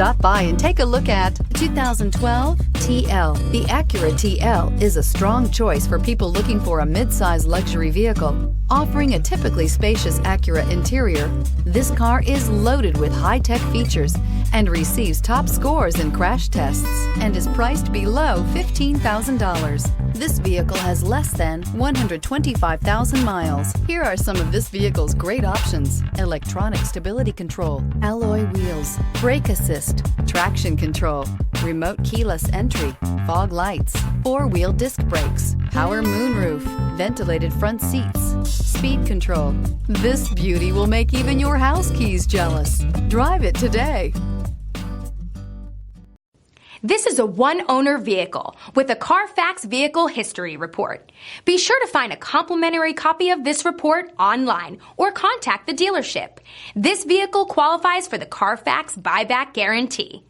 Stop by and take a look at 2012 TL. The Acura TL is a strong choice for people looking for a mid-size luxury vehicle. Offering a typically spacious Acura interior, this car is loaded with high-tech features and receives top scores in crash tests and is priced below $15,000. This vehicle has less than 125,000 miles. Here are some of this vehicle's great options: electronic stability control, alloy wheels, brake assist, traction control, remote keyless entry, fog lights, four-wheel disc brakes, power moonroof, ventilated front seats, speed control. This beauty will make even your house keys jealous. Drive it today. This is a one-owner vehicle with a Carfax Vehicle History Report. Be sure to find a complimentary copy of this report online or contact the dealership. This vehicle qualifies for the Carfax Buyback Guarantee.